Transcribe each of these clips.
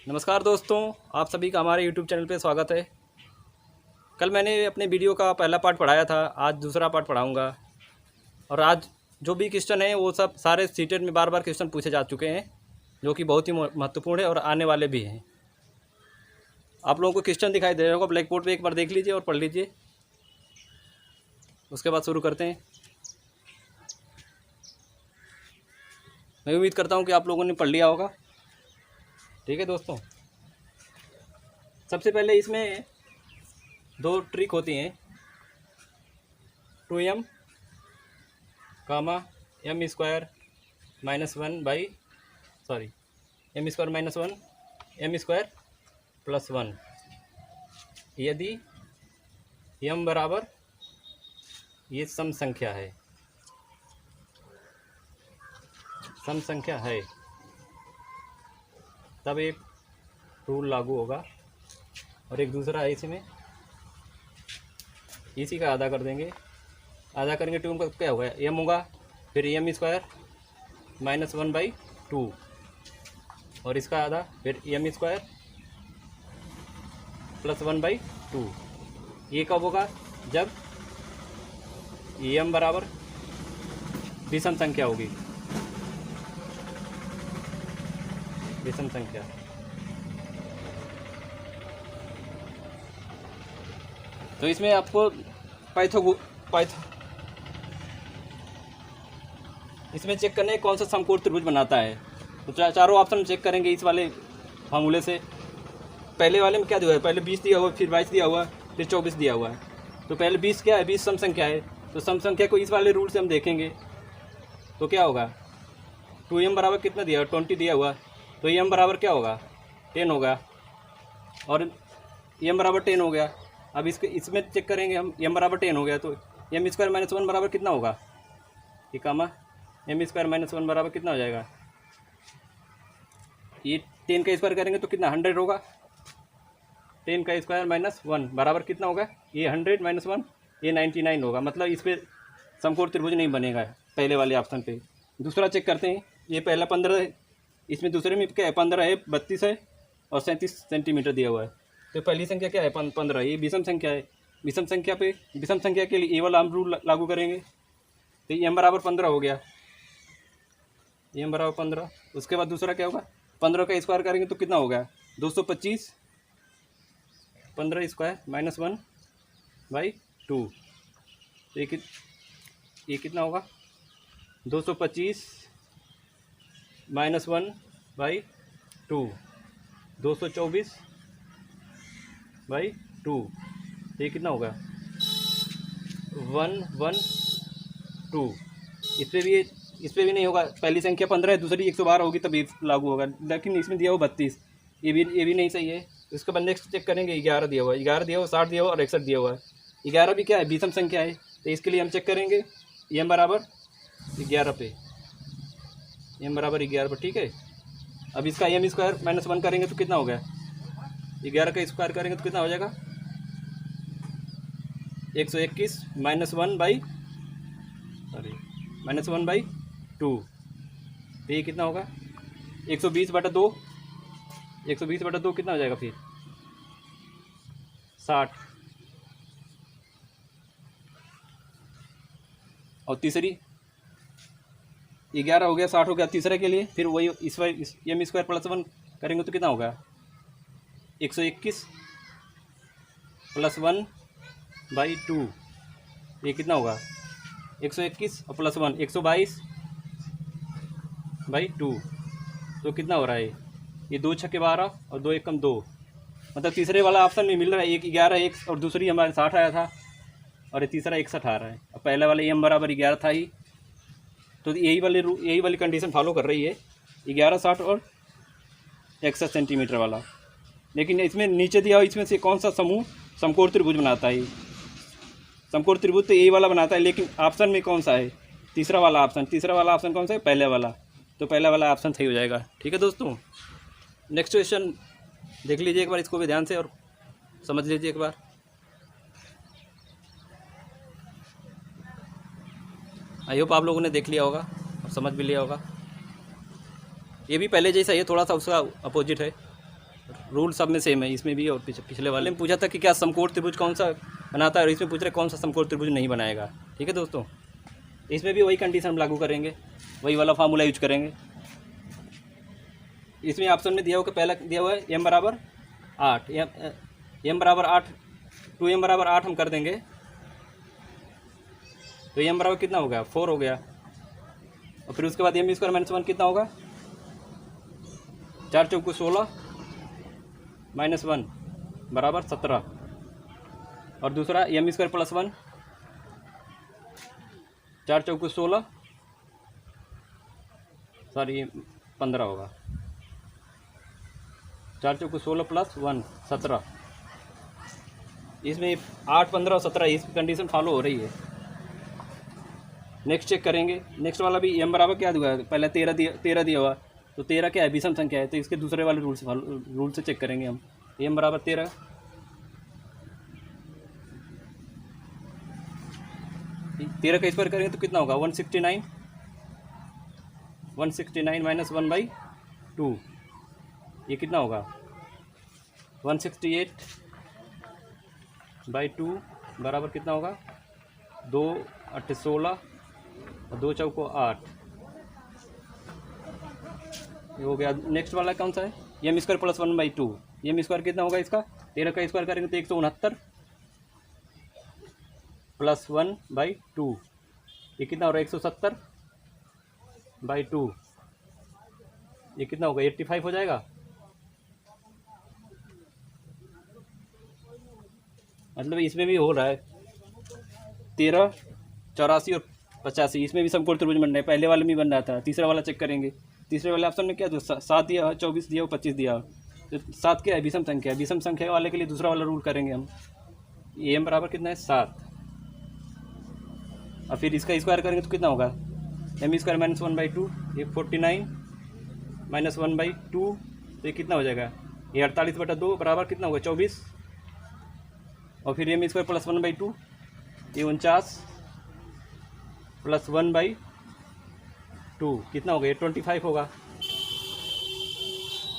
नमस्कार दोस्तों, आप सभी का हमारे YouTube चैनल पे स्वागत है। कल मैंने अपने वीडियो का पहला पार्ट पढ़ाया था, आज दूसरा पार्ट पढ़ाऊँगा। और आज जो भी क्वेश्चन हैं वो सब सारे सीटेट में बार बार क्वेश्चन पूछे जा चुके हैं, जो कि बहुत ही महत्वपूर्ण है और आने वाले भी हैं। आप लोगों को क्वेश्चन दिखाई दे रहा होगा ब्लैक बोर्ड पर, एक बार देख लीजिए और पढ़ लीजिए। उसके बाद शुरू करते हैं। मैं उम्मीद करता हूँ कि आप लोगों ने पढ़ लिया होगा। ठीक है दोस्तों, सबसे पहले इसमें दो ट्रिक होती हैं। 2m comma m square minus one by m square minus one m square plus one, यदि m बराबर ये सम संख्या है तब एक रूल लागू होगा और एक दूसरा है इसमें इसी का आधा कर देंगे। आधा करेंगे 2 का क्या होगा, m होगा, फिर m square minus one by two, और इसका आधा फिर m square plus one by two. ये कब होगा, जब m बराबर विषम संख्या होगी। विषम संख्या तो इसमें आपको इसमें चेक करना है कौन सा समकोण त्रिभुज बनाता है। तो चारों ऑप्शन चेक करेंगे इस वाले फार्मूले से। पहले वाले में क्या दिया है, पहले 20 दिया हुआ, फिर 22 दिया हुआ, फिर 24 दिया हुआ है। तो पहले 20 क्या है, 20 सम संख्या है। तो सम संख्या को इस वाले रूल से हम देखेंगे तो क्या होगा, 2m बराबर कितना दिया हुआ, 20 दिया हुआ, तो m बराबर क्या होगा, 10 होगा, और m बराबर 10 हो गया। अब इसमें चेक करेंगे हम, m बराबर 10 हो गया तो एम स्क्वायर माइनस वन बराबर कितना होगा, ये कामा एम स्क्वायर माइनस वन बराबर कितना हो जाएगा, ये 10 का स्क्वायर करेंगे तो कितना 100 होगा। 10 का स्क्वायर माइनस वन बराबर कितना होगा, ये 100 माइनस वन, ये 99 होगा। मतलब इस पर समकोण त्रिभुज नहीं बनेगा पहले वाले ऑप्शन पे। दूसरा चेक करते हैं, ये पहला 15 है, इसमें दूसरे में क्या है, 15 है, 32 है और 37 सेंटीमीटर दिया हुआ है। तो पहली संख्या क्या है, 15, ये विषम संख्या है। विषम संख्या पे विषम संख्या के लिए ये वाला हम रूल लागू करेंगे। तो ये m बराबर 15 हो गया, m बराबर 15। उसके बाद दूसरा क्या होगा, 15 का स्क्वायर करेंगे तो कितना हो गया, 225, 15 square minus one by to. तो ये कितना होगा, 225 minus one by to, 224 by two. ये कितना होगा, 112। इस पर भी नहीं होगा, पहली संख्या 15 है, दूसरी 112 होगी तभी लागू होगा, लेकिन इसमें दिया हुआ 32, ये भी नहीं सही है। इसके बाद नेक्स्ट चेक करेंगे, 11 दिया हुआ है, 11 दिया हुआ, 60 दिया हुआ और 61 दिया हुआ है। 11 भी क्या है, विषम संख्या है, तो इसके लिए हम चेक करेंगे m बराबर 11 पे, m बराबर 11 पर। ठीक है, अब इसका m स्क्वायर माइनस वन करेंगे तो कितना हो गया, 11 का स्क्वायर करेंगे तो कितना हो जाएगा, 121 माइनस वन बाई टू। तो ये कितना होगा, 120/2, 120/2 कितना हो जाएगा फिर 60। और तीसरी 11 हो गया, 60 हो गया तीसरे के लिए। फिर वही इस एम स्क्वायर प्लस वन करेंगे तो कितना होगा, 121 प्लस वन बाई टू। ये कितना होगा, 121 और प्लस वन 122 बाई टू। तो कितना हो रहा है, ये 2 छक्के 12 और 2 एकम 2। मतलब तीसरे वाला ऑप्शन में मिल रहा है, एक 11 एक, और दूसरी हमारे 60 आया था, और ये तीसरा 61 आ रहा है। और पहले वाले m बराबर 11 था ही, तो यही वाली कंडीशन फॉलो कर रही है, 11, 60 और 61 सेंटीमीटर वाला। लेकिन इसमें नीचे दिया हुआ, इसमें से कौन सा समूह समकोण त्रिभुज बनाता है, समकोण त्रिभुज तो यही वाला बनाता है, लेकिन ऑप्शन में कौन सा है, तीसरा वाला ऑप्शन कौन सा है, पहले वाला। तो पहला वाला ऑप्शन सही हो जाएगा। ठीक है दोस्तों, नेक्स्ट क्वेश्चन देख लीजिए एक बार, इसको भी ध्यान से और समझ लीजिए एक बार। आई होप आप लोगों ने देख लिया होगा और समझ भी लिया होगा। ये भी पहले जैसा ही है, थोड़ा सा उसका अपोजिट है। रूल सब में सेम है, इसमें भी और पिछले वाले में पूछा था कि क्या समकोण त्रिभुज कौन सा बनाता है, और इसमें पूछ रहे कौन सा समकोण त्रिभुज नहीं बनाएगा। ठीक है दोस्तों, इसमें भी वही कंडीशन हम लागू करेंगे, वही वाला फार्मूला यूज करेंगे। इसमें ऑप्शन में दिया हुआ कि पहला दिया हुआ है m बराबर 8, m बराबर 8, 2m बराबर 8 हम कर देंगे तो m बराबर कितना हो गया, 4 हो गया। और फिर उसके बाद m स्क्वायर माइनस 1 कितना होगा, 4 चौको 16 माइनस 1 बराबर 17। और दूसरा m स्क्वायर प्लस 1, 4 चौको 16 सॉरी 15 होगा, 4 चौको 16 प्लस 1 17। इसमें 8, 15 और 17 इस कंडीशन फॉलो हो रही है। नेक्स्ट चेक करेंगे, नेक्स्ट वाला भी m बराबर क्या हुआ है, पहले 13 दिया हुआ, तो 13 क्या है, विषम संख्या है, तो इसके दूसरे वाले रूल से चेक करेंगे हम। m बराबर 13, का स्क्वायर करेंगे तो कितना होगा, 169 माइनस 1/2, ये कितना होगा, 168/2 बराबर कितना होगा, 2 8 16 और 2 चौको 8, ये हो गया। नेक्स्ट वाला कौन सा है, m square plus 1/2, m square कितना होगा इसका, 13 का स्क्वायर करेंगे तो 169 प्लस 1/2, ये कितना हो रहा है, 170/2, ये कितना होगा, 85 हो जाएगा। मतलब इसमें भी हो रहा है 13, 84 और 85, इसमें भी समकोण त्रिभुज बन रहा है, पहले वाले में बन रहा था। तीसरा वाला चेक करेंगे, तीसरे वाले ऑप्शन में क्या जो 7 दिया, 24 दिया, 25 दिया, तो 7 क्या है, विषम संख्या है, विषम संख्या वाले के लिए दूसरा वाला रूल करेंगे हम। m बराबर कितना है, 7, और फिर इसका स्क्वायर करेंगे तो कितना होगा, m स्क्वायर माइनस 1/2, ये 49 माइनस 1/2, तो ये कितना हो जाएगा, ये 48/2 बराबर कितना होगा, 24। और फिर m स्क्वायर प्लस 1/2, ये 49 प्लस 1/2 कितना होगा, ये 25 होगा।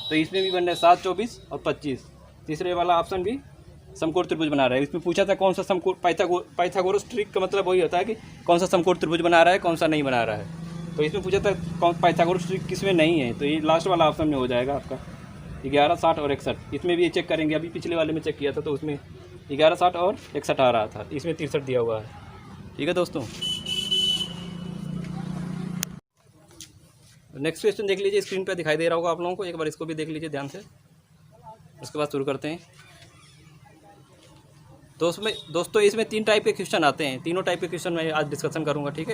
तो इसमें भी बन रहा है 7, 24 और 25। तीसरे वाला ऑप्शन भी समकोण त्रिभुज बना रहा है। इसमें पूछा था कौन सा समकोण, पाइथागोरस ट्रिक का मतलब वही होता है कि कौन सा समकोण त्रिभुज बना रहा है, कौन सा नहीं बना रहा है। तो इसमें पूछा था कौन पाइथागोरस ट्रिक किसमें नहीं है, तो ये लास्ट वाला ऑप्शन में हो जाएगा आपका 11, 60 और 61। इसमें भी ये चेक करेंगे, अभी पिछले वाले में चेक किया था तो उसमें 11, 60 और 61 आ रहा था, इसमें 63 दिया हुआ है। ठीक है दोस्तों, नेक्स्ट क्वेश्चन देख लीजिए, स्क्रीन पर दिखाई दे रहा होगा आप लोगों को, एक बार इसको भी देख लीजिए ध्यान से, उसके बाद शुरू करते हैं। दोस्तों इसमें 3 टाइप के क्वेश्चन आते हैं, तीनों टाइप के क्वेश्चन मैं आज डिस्कशन करूंगा। ठीक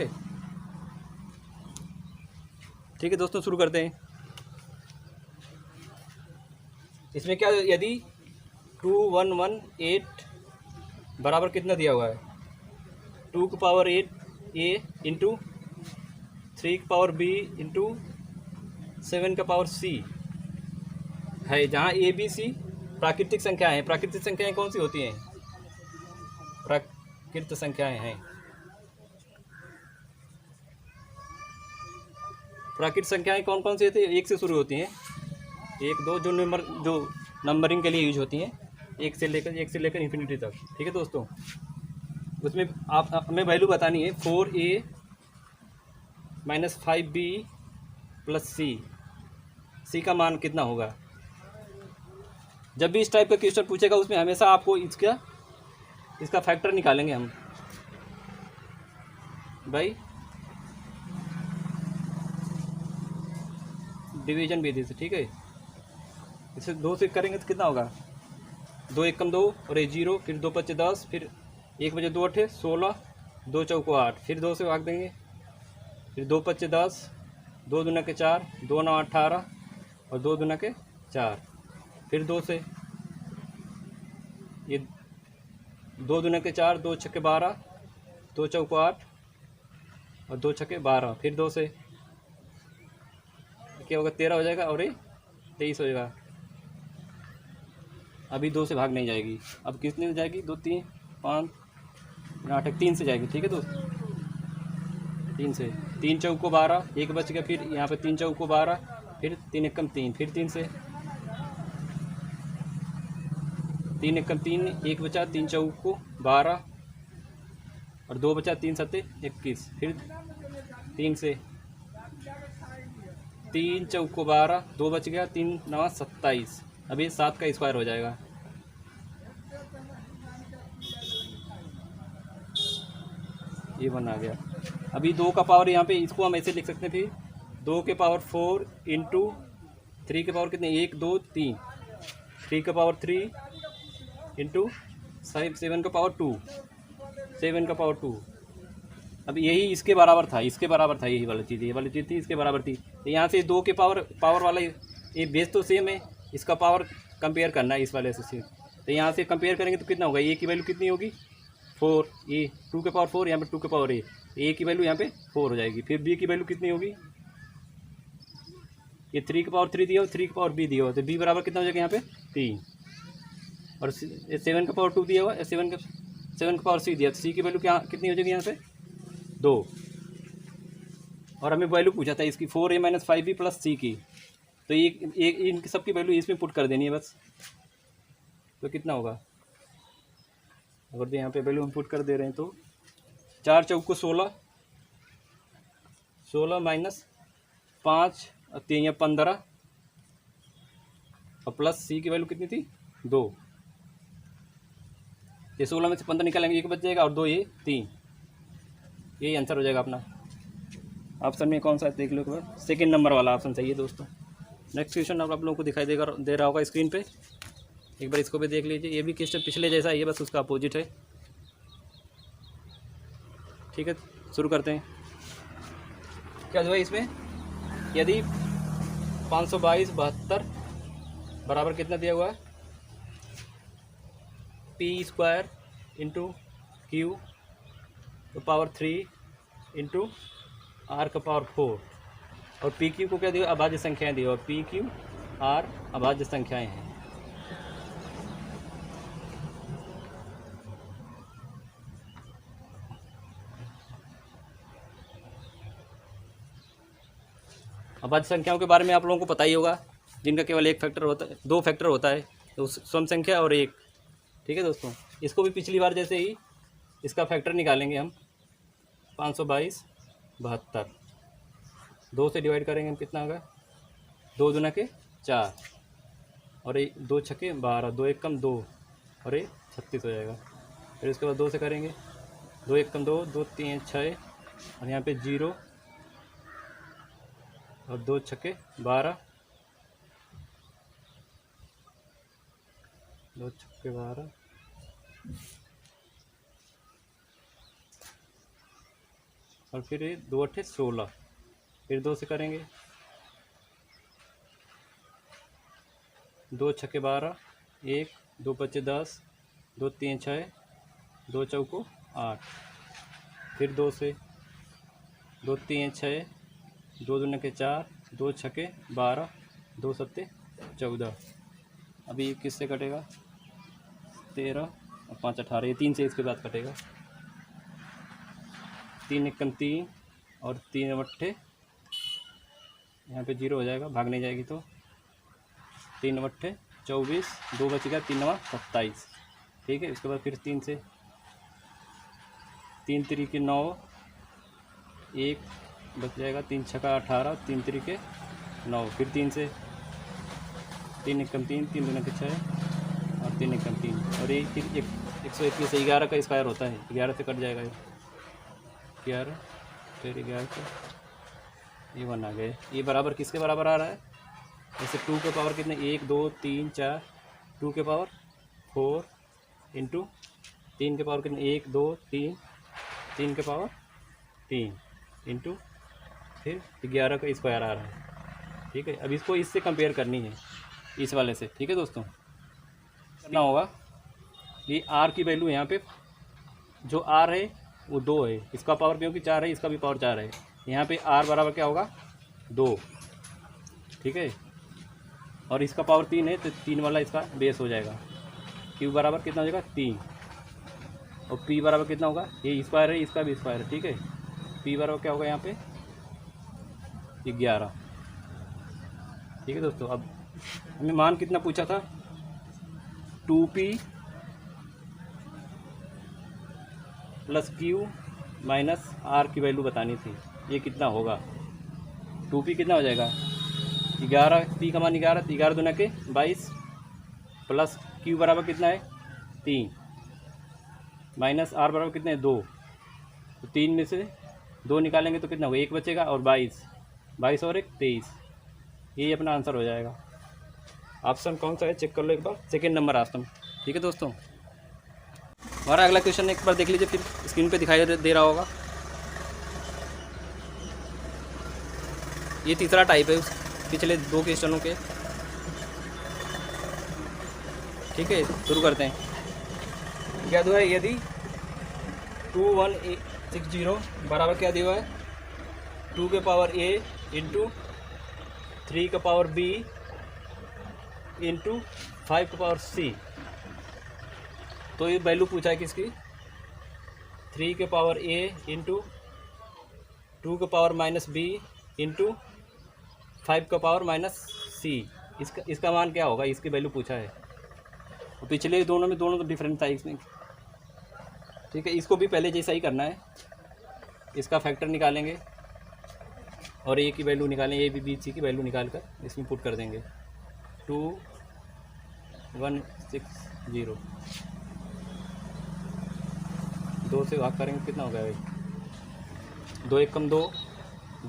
है दोस्तों, शुरू करते हैं। इसमें क्या, यदि 2118 बराबर कितना दिया हुआ है, 2 की पावर 8 a इंटू 3 की पावर b इंटू 7 का पावर c है, जहाँ a b c प्राकृतिक संख्याएं हैं। प्राकृतिक संख्याएं कौन सी होती हैं, प्राकृत संख्याएं हैं। प्राकृत संख्याएं कौन कौन सी होती है, 1 से शुरू होती हैं, 1 2 जो नंबरिंग के लिए यूज होती हैं, 1 से लेकर इन्फिनिटी तक। ठीक है दोस्तों, उसमें आप हमें वैल्यू बतानी है 4a minus 5b plus c का मान कितना होगा। जब भी इस टाइप का क्वेश्चन पूछेगा उसमें हमेशा आपको इसका फैक्टर निकालेंगे हम भाई डिवीजन विधि से। ठीक है, इसे 2 से करेंगे तो कितना होगा, 2 1 कम 2 और 1 0, फिर 2 5 10, फिर 1 बजे 2 8 16, 2 चौको 8, फिर 2 से भाग देंगे, फिर 2 5 10, 2 दूना के 4, 2 9 18 और 2 दूना के 4, फिर 2 से ये 2 दूना के 4, 2 छक्के 12, 2 चौको 8 और 2 छक्के 12, फिर 2 से क्या होगा, 13 हो जाएगा और ये 23 हो जाएगा। अभी 2 से भाग नहीं जाएगी, अब कितने से जाएगी, 2 3 5 8 3 से जाएगी। ठीक है दोस्त, 3 से, 3 चौको 12, 1 बच गया, फिर यहाँ पे 3 चौको 12, फिर 3 1 कम 3, फिर 3 से 3 एकम 3, 1 बचा, 3 चौको 12 और 2 बचा, 3 सत्ते 21। फिर 3 से 3 चौको 12, 2 बच गया, 3 9 27। अब ये 7 का स्क्वायर हो जाएगा। ये 1 आ गया। अभी 2 का पावर यहाँ पे इसको हम ऐसे लिख सकते हैं, फिर 2 के पावर 4 इंटू 3 के पावर कितने 1 2 3, 3 का पावर 3 इंटू 7 का पावर 2, 7 का पावर 2। अब यही इसके बराबर था, इसके बराबर था, यही वाली चीज़, ये वाली चीज़ थी इसके बराबर थी। तो यहाँ से 2 के पावर वाला ये बेस तो सेम है, इसका पावर कंपेयर करना है इस वाले से सेम। तो यहाँ से कंपेयर करेंगे तो कितना होगा, ए की वैल्यू कितनी होगी 4, ये 2 के पावर 4, यहाँ पे 2 के पावर ए की वैल्यू यहाँ पे 4 हो जाएगी। फिर बी की वैल्यू कितनी होगी, ये 3 के पावर 3 दिया हो, 3 के पावर बी दिया हो, तो बी बराबर कितना हो जाएगा यहाँ पे 3। और 7 का पावर 2 दिया हुआ, 7 का पावर सी दिया, तो सी की वैल्यू क्या कितनी हो जाएगी यहाँ पे 2। और हमें वैल्यू पूछा था इसकी 4a - 5b प्लस सी की, तो ये इन सब की वैल्यू इसमें पुट कर देनी है बस। तो कितना होगा, अगर तो यहाँ पे वैल्यू हम पुट कर दे रहे हैं तो 4 चौको 16, 16 माइनस 5 और 3 या 15 और प्लस सी की वैल्यू कितनी थी 2। ये 16 में से 15 निकालेंगे, 1 बच जाएगा और 2 ये 3। यही आंसर हो जाएगा अपना। ऑप्शन में कौन सा देख लो एक बार, सेकेंड नंबर वाला ऑप्शन सही है दोस्तों। नेक्स्ट क्वेश्चन अब आप लोगों को दिखाई दे रहा होगा स्क्रीन पे, एक बार इसको भी देख लीजिए। ये भी क्वेश्चन पिछले जैसा ही है, बस उसका अपोजिट है। ठीक है, शुरू करते हैं। क्या जो है इसमें, यदि 522/72 बराबर कितना दिया हुआ है p² इंटू क्यू तो पावर 3 इंटू आर का पावर 4, और पी क्यू को क्या दिया, अभाज्य संख्याएं दिया हुआ, पी क्यू आर अभाज्य संख्याएं हैं। अभाज्य संख्याओं के बारे में आप लोगों को पता ही होगा, जिनका केवल एक फैक्टर होता है, 2 फैक्टर होता है, तो सम संख्या और एक। ठीक है दोस्तों, इसको भी पिछली बार जैसे ही इसका फैक्टर निकालेंगे हम। 522/72 2 से डिवाइड करेंगे हम, कितना होगा 2 दूना के 4 और 2 छक्के 12, 2 एकम 2 और 36 हो जाएगा। फिर उसके बाद 2 से करेंगे, 2 एकम 2, 2 3 6 और यहाँ पे 0 और 2 छक्के 12, 2 छक्के 12 और फिर 2 अट्ठे 16। फिर 2 से करेंगे, 2 छक्के 12, 1 2 पच्चे 10, 2 3 6, 2 चौको 8। फिर 2 से, 2 3 6, 2 दूने के 4, 2 छक्के 12, 2 सत्ते 14। अभी किससे कटेगा 13 और 5 18, ये 3 से इसके बाद कटेगा। 3 एकम 3 और 3 अट्ठे, यहाँ पे 0 हो जाएगा, भाग नहीं जाएगी तो 3 अट्ठे 24, 2 बचेगा, 3 9 27। ठीक है, इसके बाद फिर 3 से, 3 3 9, 1 बच जाएगा, 3 छक्का 18, 3 3 9। फिर 3 से, 3 एकम 3, 3 दूना के 6 और 3 एकम 3 और ये 121 से 11 का स्क्वायर होता है, 11 से कट जाएगा, 11 फिर 11 से ये 1 आ गए। ये बराबर किसके बराबर आ रहा है, जैसे 2 के पावर कितने 1 2 3 4, 2 के पावर 4 इंटू 3 के पावर कितने 1 2 3, 3 के पावर 3 इंटू फिर 11 का स्क्वायर आ रहा है। ठीक है, अब इसको इससे कंपेयर करनी है, इस वाले से। ठीक है दोस्तों, करना होगा, ये आर की वैल्यू यहाँ पे जो आर है वो 2 है, इसका पावर क्योंकि 4 है, इसका भी पावर 4 है। यहाँ पे आर बराबर क्या होगा 2। ठीक है, और इसका पावर 3 है, तो 3 वाला इसका बेस हो जाएगा। क्यू बराबर कितना हो जाएगा 3 और पी बराबर कितना होगा, ये स्क्वायर है, इसका भी स्क्वायर है। ठीक है, पी बराबर क्या होगा यहाँ पे 11। ठीक है दोस्तों, अब हमें मान कितना पूछा था 2p plus q minus r की वैल्यू बतानी थी, ये कितना होगा। 2p कितना हो जाएगा 11, p का मान 11, 11 दूना के 22 प्लस q बराबर कितना है 3 माइनस r बराबर कितना है 2। तो 3 में से 2 निकालेंगे तो कितना होगा 1 बचेगा और 22 और 1 23, यही अपना आंसर हो जाएगा। ऑप्शन कौन सा है चेक कर लो एक बार, सेकेंड नंबर ऑप्शन। ठीक है दोस्तों, हमारा अगला क्वेश्चन एक बार देख लीजिए, फिर स्क्रीन पे दिखाई दे रहा होगा। ये तीसरा टाइप है उस पिछले 2 क्वेश्चनों के। ठीक है, शुरू करते हैं। क्या हुआ है, यदि 2160 बराबर क्या दिया हुआ है 2 के पावर a इंटू 3 का पावर b इंटू 5 का पावर c। तो ये वैल्यू पूछा है किसकी 3 के पावर a इंटू 2 के पावर माइनस b इंटू 5 का पावर माइनस c। इसका मान क्या होगा, इसकी वैल्यू पूछा है। तो पिछले दोनों तो डिफरेंट था इसमें। ठीक है, इसको भी पहले जैसा ही करना है, इसका फैक्टर निकालेंगे और a की वैल्यू निकालें, a b c की वैल्यू निकाल कर इसमें पुट कर देंगे। 2160 2 से भाग करेंगे कितना हो गया भाई 2 1 कम 2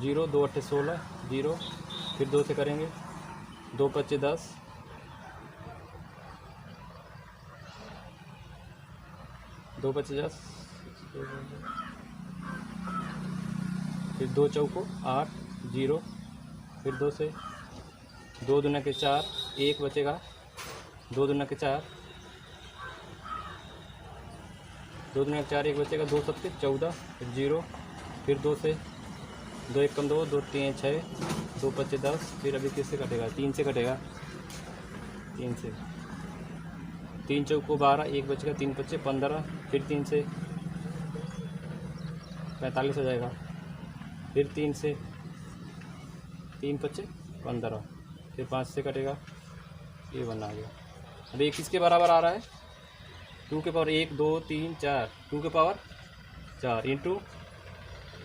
0 2 8 16 0, फिर 2 से करेंगे 2 5 10 2 5 10 फिर 2 चौको 8 0, फिर 2 से 2 दूना के 4 1 बचेगा, 2 दूना के 4 2 दूना के 4 1 बचेगा, 2 सबके 14, फिर 0, फिर 2 से 2 1 कम 2 2 3 6 2 5 10, फिर अभी किससे कटेगा 3 से कटेगा, 3 से 3 चौको 12 1 बचेगा, 3 5 15, फिर 3 से 45 हो जाएगा, फिर 3 से 3 5 15, फिर 5 से कटेगा, ये 1 आ गया। अब ये किसके बराबर आ रहा है 2 के पावर 1 2 3 4 2 के पावर 4 इंटू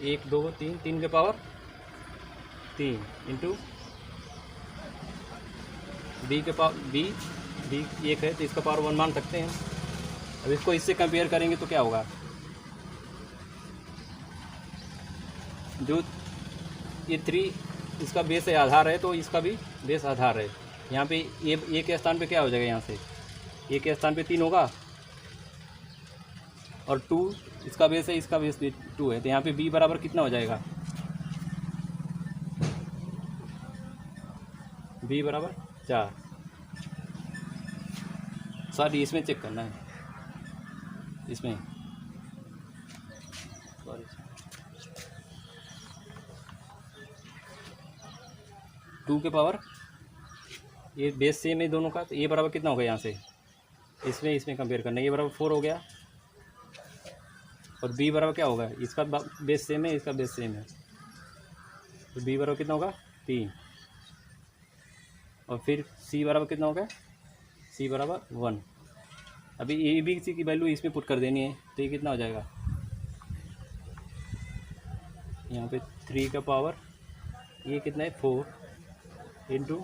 1 2 3 3 के पावर 3 इंटू b के पावर b 1 है तो इसका पावर 1 मान सकते हैं। अब इसको इससे कंपेयर करेंगे तो क्या होगा, जो ये 3 इसका बेस है आधार है तो इसका भी बेस आधार है। यहाँ पे ए के स्थान पे क्या हो जाएगा, यहाँ से ए के स्थान पे 3 होगा और 2 इसका बेस है, इसका बेस भी 2 है, तो यहाँ पे b बराबर कितना हो जाएगा b बराबर 4। सॉरी इसमें चेक करना है, इसमें सॉरी 2 के पावर ये बेस सेम है दोनों का, तो ये बराबर कितना होगा यहाँ से इसमें कंपेयर करना है, ये बराबर 4 हो गया और b बराबर क्या होगा, इसका बेस सेम है इसका बेस सेम है, तो b बराबर कितना होगा 3 और फिर c बराबर कितना होगा c बराबर 1। अभी ए बी सी की वैल्यू इसमें पुट कर देनी है, तो ये कितना हो जाएगा यहाँ पे 3 का पावर ये कितना है 4 इंटू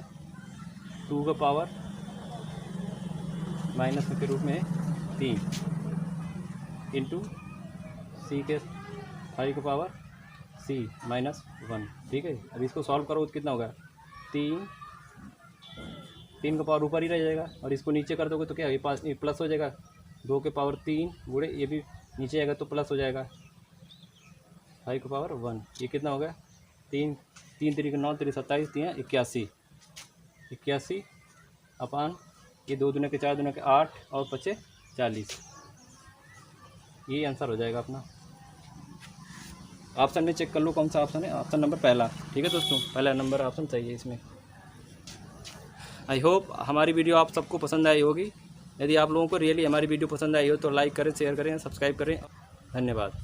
2 का पावर माइनस के रूप में 3 इंटू सी के 5 का पावर सी माइनस 1। ठीक है, अब इसको सॉल्व करो तो कितना होगा 3 का पावर ऊपर ही रह जाएगा और इसको नीचे कर दोगे तो क्या ये प्लस हो जाएगा, 2 के पावर 3 गुणे ये भी नीचे आएगा तो प्लस हो जाएगा 5 का पावर 1। ये कितना होगा 3 तरीके 9 3 27 3 81 अपान ये 2 दूना के 4 दूना के 8 और 5 40, ये आंसर हो जाएगा अपना। ऑप्शन में चेक कर लो कौन सा ऑप्शन है, ऑप्शन नंबर पहला। ठीक है दोस्तों, पहला नंबर ऑप्शन सही है इसमें। आई होप हमारी वीडियो आप सबको पसंद आई होगी। यदि आप लोगों को रियली हमारी वीडियो पसंद आई हो तो लाइक करें, शेयर करें, सब्सक्राइब करें। धन्यवाद।